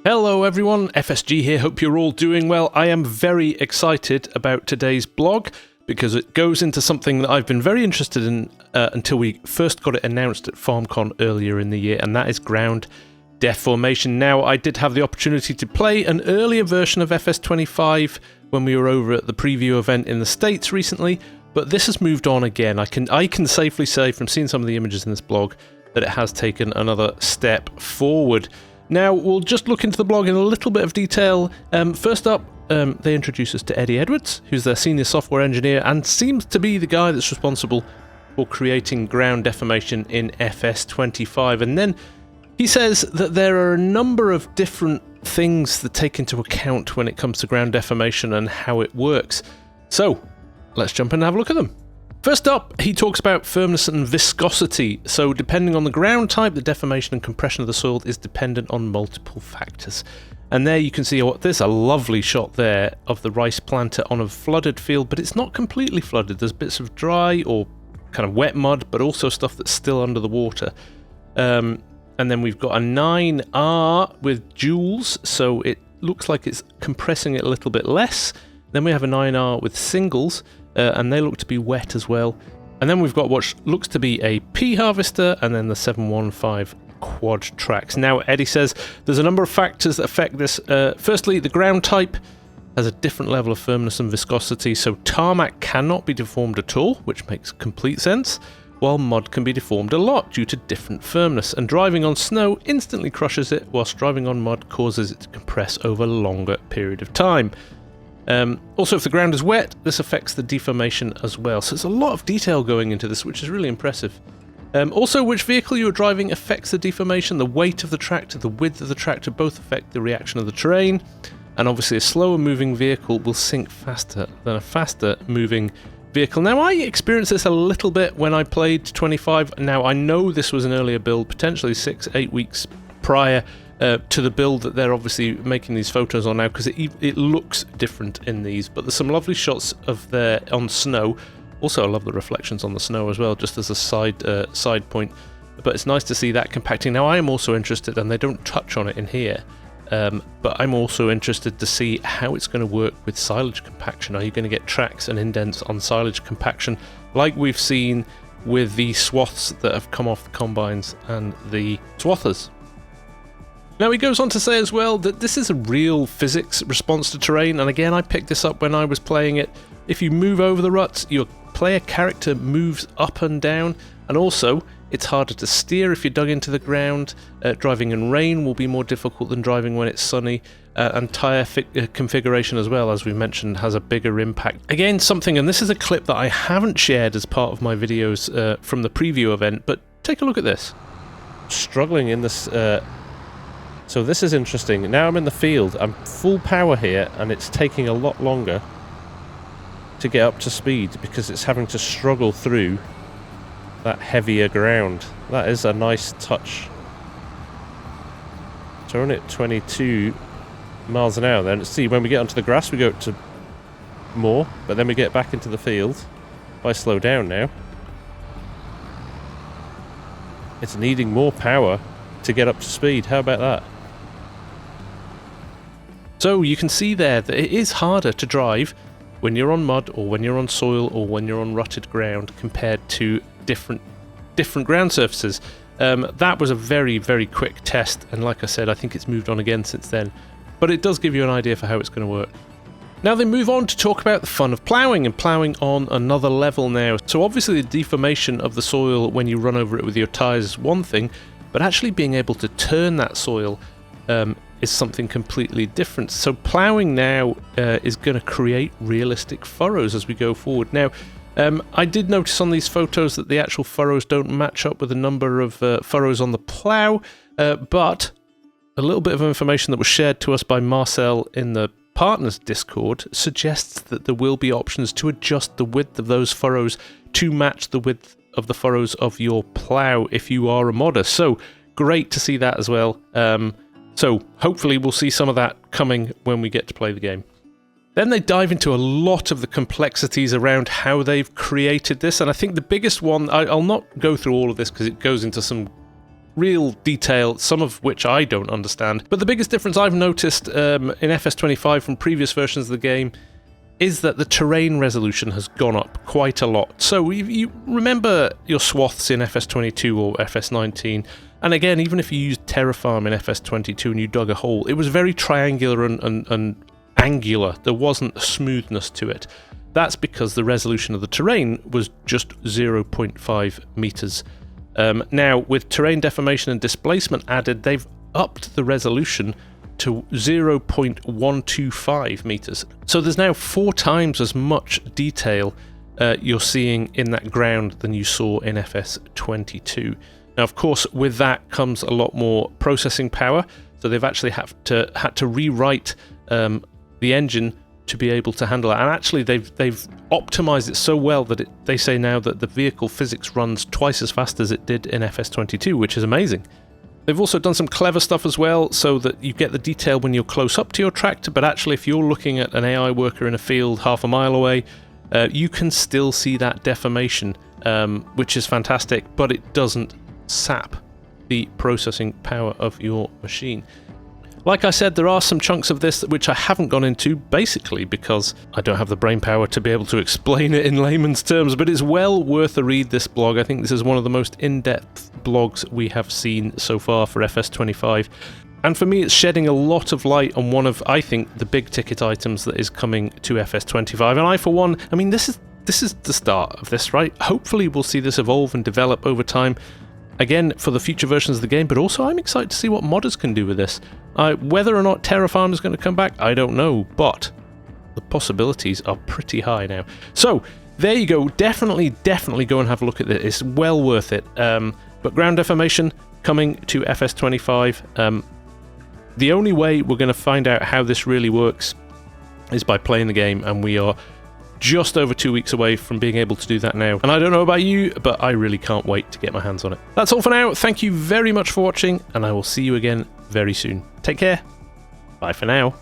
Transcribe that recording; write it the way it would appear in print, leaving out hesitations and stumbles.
Hello everyone, FSG here, hope you're all doing well. I am very excited about today's blog because it goes into something that I've been very interested in until we first got it announced at FarmCon earlier in the year, and that is ground deformation. Now, I did have the opportunity to play an earlier version of FS25 when we were over at the preview event in the States recently, but this has moved on again. I can safely say from seeing some of the images in this blog that it has taken another step forward. Now, we'll just look into the blog in a little bit of detail. First up, they introduce us to Eddie Edwards, who's their senior software engineer and seems to be the guy that's responsible for creating ground deformation in FS25. And then he says that there are a number of different things that take into account when it comes to ground deformation and how it works. So, let's jump in and have a look at them. First up, he talks about firmness and viscosity. So depending on the ground type, the deformation and compression of the soil is dependent on multiple factors. And there you can see, there's a lovely shot there of the rice planter on a flooded field, but it's not completely flooded. There's bits of dry or kind of wet mud, but also stuff that's still under the water. And then we've got a 9R with joules, so it looks like it's compressing it a little bit less. Then we have a 9R with singles, and they look to be wet as well. And then we've got what looks to be a P harvester, and then the 715 quad tracks. Now, Eddie says there's a number of factors that affect this. Firstly, the ground type has a different level of firmness and viscosity, so tarmac cannot be deformed at all, which makes complete sense, while mud can be deformed a lot due to different firmness, and driving on snow instantly crushes it, whilst driving on mud causes it to compress over a longer period of time. Also, if the ground is wet, this affects the deformation as well. So there's a lot of detail going into this, which is really impressive. Also, which vehicle you are driving affects the deformation. The weight of the tractor, the width of the tractor both affect the reaction of the terrain. And obviously a slower moving vehicle will sink faster than a faster moving vehicle. Now, I experienced this a little bit when I played 25. Now, I know this was an earlier build, potentially 6-8 weeks prior to the build that they're obviously making these photos on now, because it looks different in these, but there's some lovely shots of there on snow. Also, I love the reflections on the snow as well, just as a side point, but it's nice to see that compacting. Now, I am also interested, and they don't touch on it in here, but I'm also interested to see how it's going to work with silage compaction. Are you going to get tracks and indents on silage compaction like we've seen with the swaths that have come off the combines and the swathers? Now, he goes on to say as well that this is a real physics response to terrain, and again, I picked this up when I was playing it. If you move over the ruts, your player character moves up and down, and also it's harder to steer if you're dug into the ground. Driving in rain will be more difficult than driving when it's sunny, and tyre configuration as well, as we mentioned, has a bigger impact. Again, something, and this is a clip that I haven't shared as part of my videos from the preview event, but take a look at this. Struggling in this... So this is interesting. Now I'm in the field, I'm full power here, and it's taking a lot longer to get up to speed because it's having to struggle through that heavier ground. That is a nice touch. So we're on at 22 miles an hour then. See, when we get onto the grass we go up to more, but then we get back into the field. If I slow down now, it's needing more power to get up to speed. How about that? So you can see there that it is harder to drive when you're on mud or when you're on soil or when you're on rutted ground compared to different ground surfaces. That was a very, very quick test, and like I said, I think it's moved on again since then, but it does give you an idea for how it's going to work. Now they move on to talk about the fun of ploughing, and ploughing on another level now. So obviously the deformation of the soil when you run over it with your tyres is one thing, but actually being able to turn that soil is something completely different. So ploughing now is going to create realistic furrows as we go forward. Now, I did notice on these photos that the actual furrows don't match up with the number of furrows on the plough, but a little bit of information that was shared to us by Marcel in the Partners Discord suggests that there will be options to adjust the width of those furrows to match the width of the furrows of your plough if you are a modder. So great to see that as well. So hopefully we'll see some of that coming when we get to play the game. Then they dive into a lot of the complexities around how they've created this, and I think the biggest one, I'll not go through all of this because it goes into some real detail, some of which I don't understand. But the biggest difference I've noticed in FS25 from previous versions of the game is that the terrain resolution has gone up quite a lot. So you remember your swaths in FS22 or FS19, and again, even if you used Terrafarm in FS22 and you dug a hole, it was very triangular and angular. There wasn't a smoothness to it. That's because the resolution of the terrain was just 0.5 meters. Now, with terrain deformation and displacement added, they've upped the resolution to 0.125 meters. So there's now 4 times as much detail you're seeing in that ground than you saw in FS22. Now, of course, with that comes a lot more processing power. So they've actually had to rewrite the engine to be able to handle it. And actually, they've optimized it so well that they say now that the vehicle physics runs twice as fast as it did in FS22, which is amazing. They've also done some clever stuff as well, so that you get the detail when you're close up to your tractor, but actually if you're looking at an AI worker in a field half a mile away, you can still see that deformation, which is fantastic, but it doesn't sap the processing power of your machine. Like I said, there are some chunks of this which I haven't gone into, basically because I don't have the brain power to be able to explain it in layman's terms, but it's well worth a read, this blog. I think this is one of the most in-depth blogs we have seen so far for FS25. And for me, it's shedding a lot of light on one of, I think, the big ticket items that is coming to FS25. And I, for one, I mean, this is the start of this, right? Hopefully we'll see this evolve and develop over time. Again, for the future versions of the game, but also I'm excited to see what modders can do with this. Whether or not Terrafarm is going to come back, I don't know, but the possibilities are pretty high now. So, there you go. Definitely go and have a look at this. It's well worth it. But ground deformation coming to FS25. The only way we're going to find out how this really works is by playing the game, and we are just over 2 weeks away from being able to do that now. And I don't know about you, but I really can't wait to get my hands on it. That's all for now. Thank you very much for watching, and I will see you again very soon. Take care. Bye for now.